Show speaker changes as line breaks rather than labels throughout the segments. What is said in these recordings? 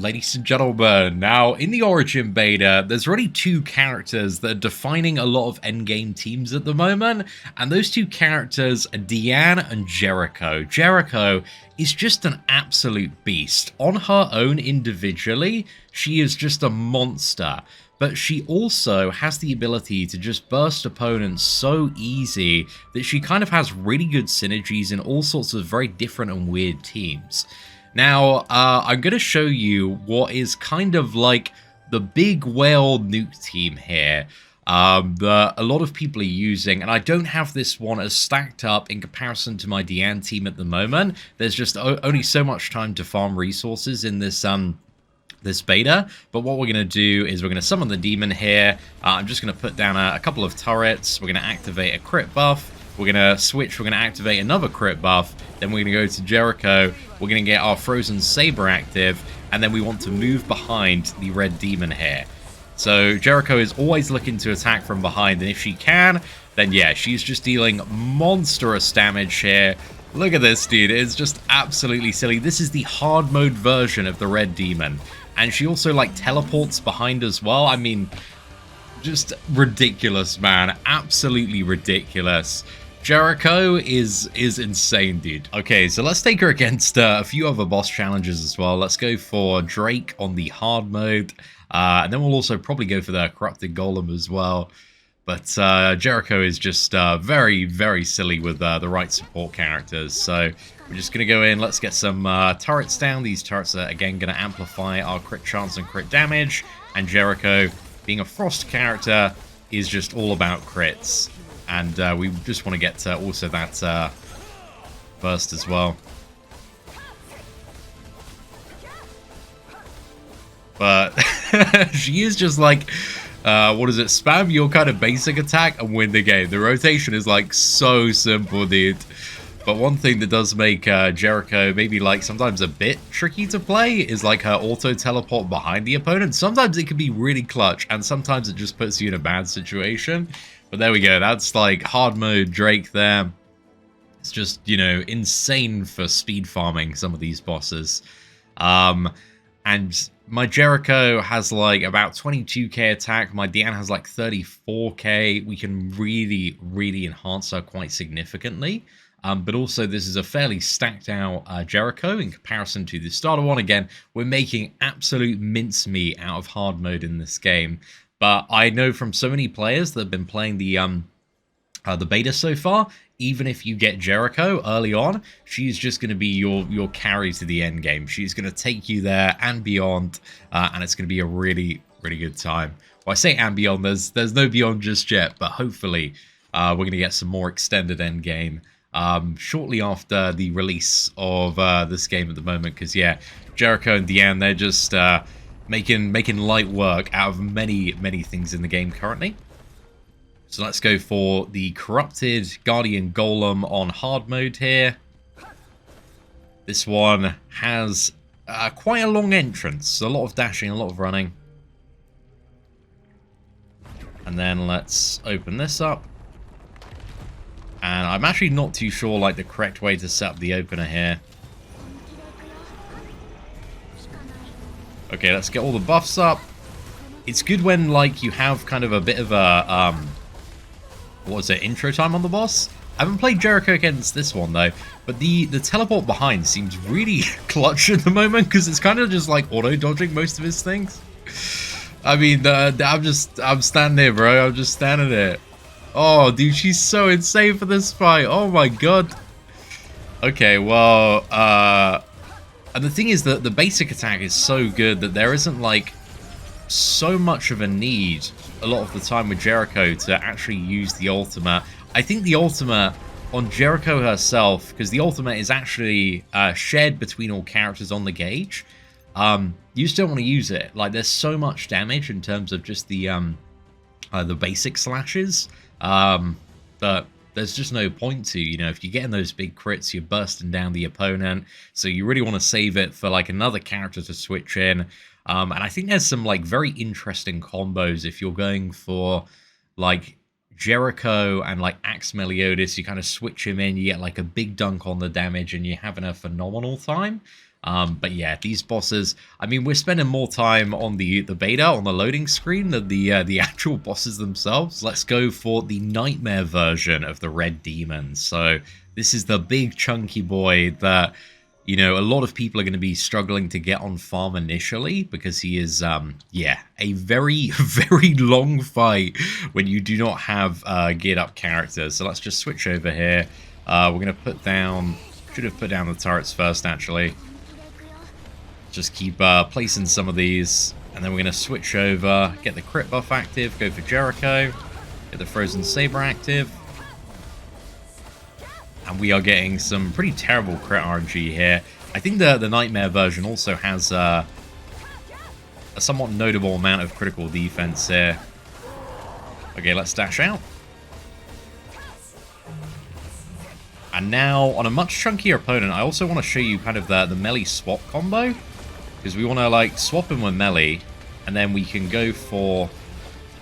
Ladies and gentlemen, now in the Origin beta, there's already two characters that are defining a lot of endgame teams at the moment, and those two characters are Deanne and Jericho. Jericho is just an absolute beast. On her own individually, she is just a monster, but she also has the ability to just burst opponents so easy that she kind of has really good synergies in all sorts of very different and weird teams. Now, I'm going to show you what is kind of like the big whale nuke team here that a lot of people are using, and I don't have this one as stacked up in comparison to my Deanne team at the moment. There's just only so much time to farm resources in this beta, but what we're going to do is we're going to summon the demon here. I'm just going to put down a couple of turrets. We're going to activate a crit buff. We're going to switch, we're going to activate another crit buff, then we're going to go to Jericho, we're going to get our Frozen Saber active, and then we want to move behind the red demon here. So Jericho is always looking to attack from behind, and if she can, then yeah, she's just dealing monstrous damage here. Look at this, dude, it's just absolutely silly. This is the hard mode version of the red demon, and she also like teleports behind as well. I mean, just ridiculous, man, absolutely ridiculous. Jericho is insane, dude. Okay, so let's take her against a few other boss challenges as well. Let's go for Drake on the hard mode, and then we'll also probably go for the corrupted golem as well. But Jericho is just very, very silly with the right support characters. So we're just going to go in. Let's get some turrets down. These turrets are, again, going to amplify our crit chance and crit damage. And Jericho, being a frost character, is just all about crits. And we just want to get also that burst as well. But she is just like, what is it? Spam your kind of basic attack and win the game. The rotation is like so simple, dude. But one thing that does make Jericho maybe like sometimes a bit tricky to play is like her auto teleport behind the opponent. Sometimes it can be really clutch, and sometimes it just puts you in a bad situation. But there we go. That's like hard mode Drake there. It's just, you know, insane for speed farming some of these bosses. And my Jericho has like about 22k attack. My Deanne has like 34k. We can really, really enhance her quite significantly. But also this is a fairly stacked out Jericho in comparison to the starter one. Again, we're making absolute mincemeat out of hard mode in this game. But I know from so many players that have been playing the beta so far, even if you get Jericho early on, she's just going to be your carry to the end game. She's going to take you there and beyond, and it's going to be a really, really good time. Well, I say and beyond, there's no beyond just yet, but hopefully we're going to get some more extended end game shortly after the release of this game at the moment, because yeah, Jericho and Deanne, they're just making light work out of many things in the game currently. So let's go for the corrupted Guardian Golem on hard mode here. This one has quite a long entrance, a lot of dashing, a lot of running. And then let's open this up. And I'm actually not too sure like the correct way to set up the opener here. Okay, let's get all the buffs up. It's good when like you have kind of a bit of a what was it, intro time on the boss. I haven't played Jericho against this one though, but the teleport behind seems really clutch at the moment because it's kind of just like auto dodging most of his things. I mean, I'm standing there, bro. I'm just standing there. Oh, dude, she's so insane for this fight. Oh my god. Okay, well, and the thing is that the basic attack is so good that there isn't like so much of a need a lot of the time with Jericho to actually use the ultimate. I think the ultimate on Jericho herself, because the ultimate is actually shared between all characters on the gauge, you still want to use it. Like, there's so much damage in terms of just the basic slashes, but there's just no point to, you know, if you're getting those big crits, you're bursting down the opponent, so you really want to save it for like another character to switch in. And I think there's some like very interesting combos if you're going for like Jericho and like Axe Meliodas. You kind of switch him in, you get like a big dunk on the damage, and you're having a phenomenal time. But yeah, these bosses, I mean, we're spending more time on the beta, on the loading screen, than the actual bosses themselves. Let's go for the nightmare version of the Red Demon. So this is the big chunky boy that, you know, a lot of people are going to be struggling to get on farm initially, because he is, yeah, a very, very long fight when you do not have geared up characters. So let's just switch over here. We're going to put down, should have put down the turrets first, actually. Just keep placing some of these, and then we're going to switch over, get the crit buff active, go for Jericho, get the Frozen Saber active. And we are getting some pretty terrible crit RNG here. I think the Nightmare version also has a somewhat notable amount of critical defense here. Okay, let's dash out. And now, on a much chunkier opponent, I also want to show you kind of the melee swap combo. Because we want to, like, swap him with melee, and then we can go for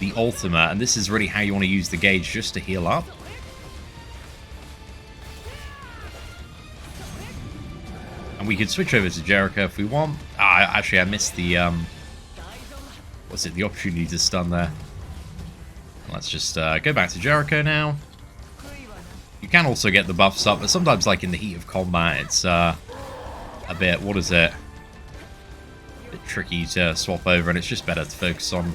the ultimate. And this is really how you want to use the gauge, just to heal up. And we could switch over to Jericho if we want. Actually, I missed the, what's it, the opportunity to stun there. Let's just go back to Jericho now. You can also get the buffs up, but sometimes, like, in the heat of combat, it's a bit, what is it? Bit tricky to swap over, and it's just better to focus on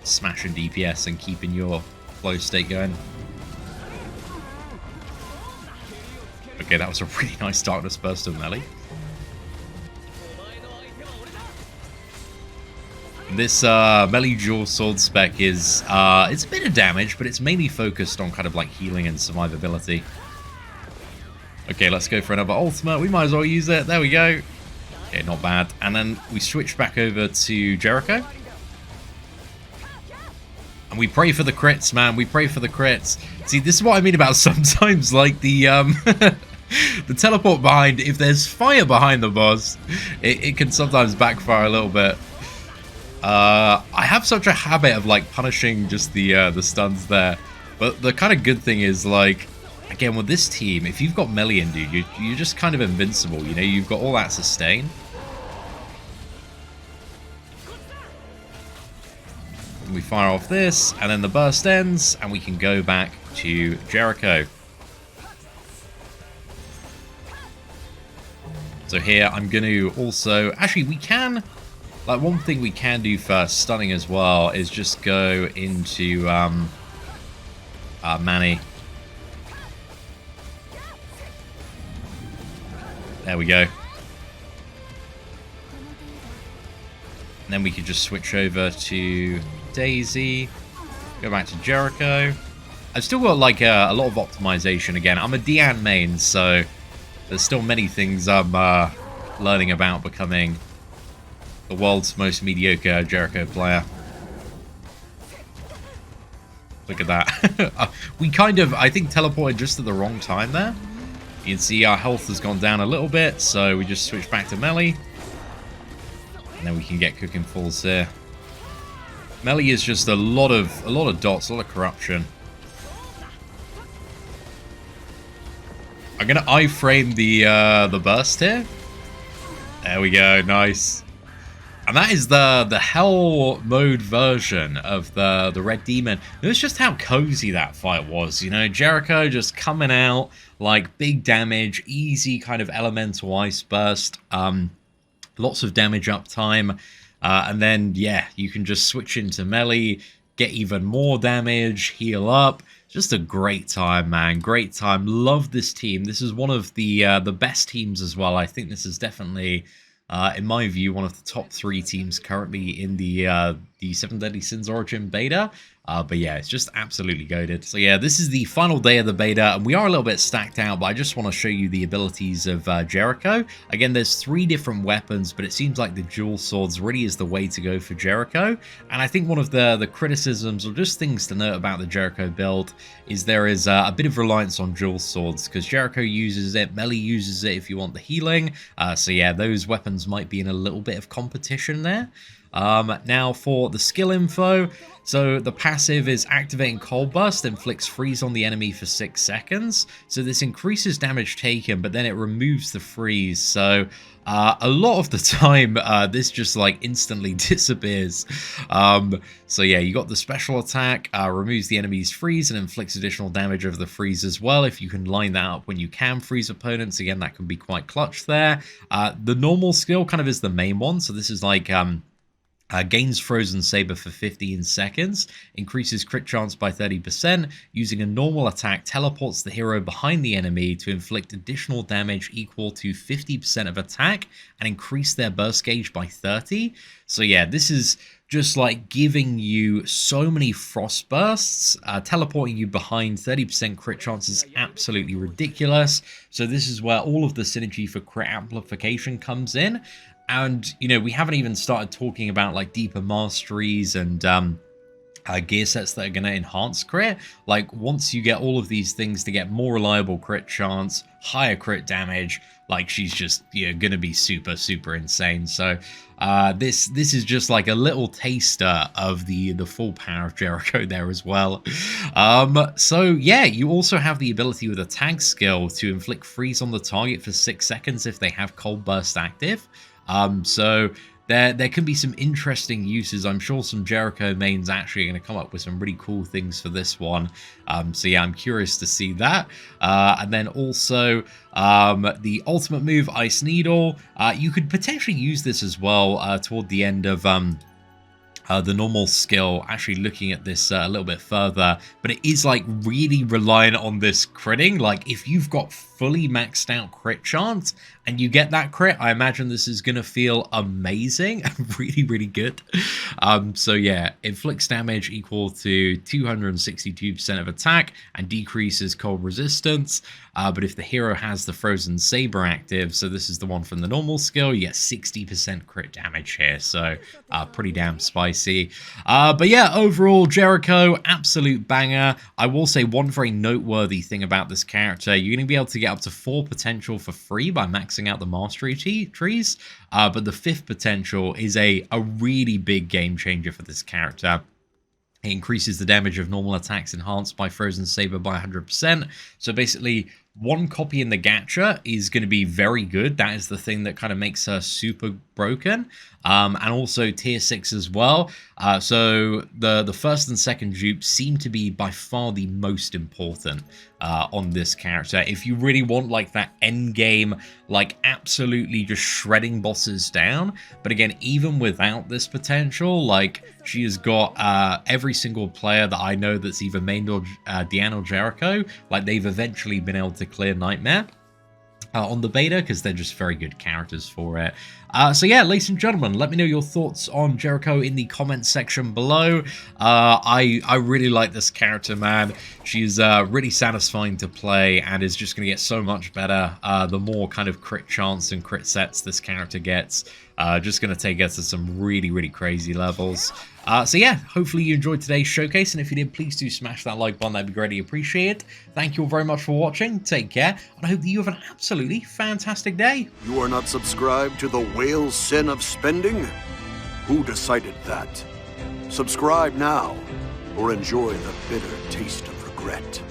smashing DPS and keeping your flow state going. Okay, that was a really nice darkness burst of melee. This melee dual sword spec is it's a bit of damage, but it's mainly focused on kind of like healing and survivability. Okay, let's go for another ultimate. We might as well use it. There we go. Okay, not bad. And then we switch back over to Jericho. And we pray for the crits, man. We pray for the crits. See, this is what I mean about sometimes, like, the the teleport behind. If there's fire behind the boss, it can sometimes backfire a little bit. I have such a habit of, like, punishing just the stuns there. But the kind of good thing is, like, again, with this team, if you've got melee in, dude, you're just kind of invincible, you know? You've got all that sustain. And we fire off this, and then the burst ends, and we can go back to Jericho. So here, I'm going to also... Actually, we can... Like, one thing we can do first, stunning as well, is just go into Manny. There we go. And then we could just switch over to Daisy. Go back to Jericho. I've still got, like, a lot of optimization again. I'm a Diane main, so there's still many things I'm learning about becoming the world's most mediocre Jericho player. Look at that. We kind of, I think, teleported just at the wrong time there. You can see our health has gone down a little bit, so we just switch back to melee. And then we can get cooking fulls here. Melee is just a lot of dots, a lot of corruption. I'm gonna iframe the burst here. There we go, nice. And that is the hell mode version of the Red Demon. It was just how cozy that fight was, you know? Jericho just coming out, like, big damage, easy kind of elemental ice burst, lots of damage uptime, and then, yeah, you can just switch into melee, get even more damage, heal up. Just a great time, man. Great time. Love this team. This is one of the best teams as well. I think this is definitely... in my view, one of the top 3 teams currently in the 7 Deadly Sins Origin beta. But yeah, it's just absolutely goated. So yeah, this is the final day of the beta, and we are a little bit stacked out, but I just want to show you the abilities of Jericho. Again, there's 3 different weapons, but it seems like the dual swords really is the way to go for Jericho. And I think one of the criticisms, or just things to note about the Jericho build, is there is a bit of reliance on dual swords, because Jericho uses it, melee uses it if you want the healing. So yeah, those weapons might be in a little bit of competition there. Now for the skill info, so the passive is activating Cold Burst, inflicts freeze on the enemy for 6 seconds. So this increases damage taken, but then it removes the freeze. So a lot of the time, this just like instantly disappears. So yeah, you got the special attack, removes the enemy's freeze and inflicts additional damage over the freeze as well. If you can line that up when you can freeze opponents, again, that can be quite clutch there. The normal skill kind of is the main one. So this is like... gains Frozen Saber for 15 seconds, increases crit chance by 30%, using a normal attack, teleports the hero behind the enemy to inflict additional damage equal to 50% of attack, and increase their burst gauge by 30. So yeah, this is just like giving you so many frost bursts, teleporting you behind 30% crit chance is absolutely ridiculous. So this is where all of the synergy for crit amplification comes in. And, you know, we haven't even started talking about, like, deeper masteries and gear sets that are going to enhance crit. Like, once you get all of these things to get more reliable crit chance, higher crit damage, like, she's just, you know, going to be super, super insane. So, this is just, like, a little taster of the full power of Jericho there as well. So, yeah, you also have the ability with a tag skill to inflict freeze on the target for 6 seconds if they have Cold Burst active. So there can be some interesting uses. I'm sure some Jericho mains actually are going to come up with some really cool things for this one. So yeah, I'm curious to see that. And then also the ultimate move, Ice Needle. You could potentially use this as well toward the end of... the normal skill, actually looking at this a little bit further, but it is like really reliant on this critting. Like if you've got fully maxed out crit chance and you get that crit, I imagine this is going to feel amazing and really, really good. So yeah, inflicts damage equal to 262% of attack and decreases cold resistance. But if the hero has the Frozen Saber active, so this is the one from the normal skill, you get 60% crit damage here. So pretty damn spicy. But yeah, overall, Jericho, absolute banger. I will say one very noteworthy thing about this character, you're going to be able to get up to 4 potential for free by maxing out the mastery trees. But the 5th potential is a really big game changer for this character. It increases the damage of normal attacks enhanced by Frozen Saber by 100%. So basically, 1 copy in the gacha is going to be very good. That is the thing that kind of makes her super broken. And also tier 6 as well. So the first and second dupes seem to be by far the most important on this character. If you really want like that end game, like absolutely just shredding bosses down. But again, even without this potential, like she has got every single player that I know that's either mained or Deanne or Jericho, like they've eventually been able to clear Nightmare on the beta because they're just very good characters for it. So yeah, ladies and gentlemen, let me know your thoughts on Jericho in the comments section below. I really like this character, man. She's really satisfying to play and is just going to get so much better the more kind of crit chance and crit sets this character gets. Just going to take us to some really, really crazy levels. So yeah, hopefully you enjoyed today's showcase, and if you did, please do smash that like button, that'd be greatly appreciated. Thank you all very much for watching, take care, and I hope that you have an absolutely fantastic day.
You are not subscribed to the whale sin of spending? Who decided that? Subscribe now, or enjoy the bitter taste of regret.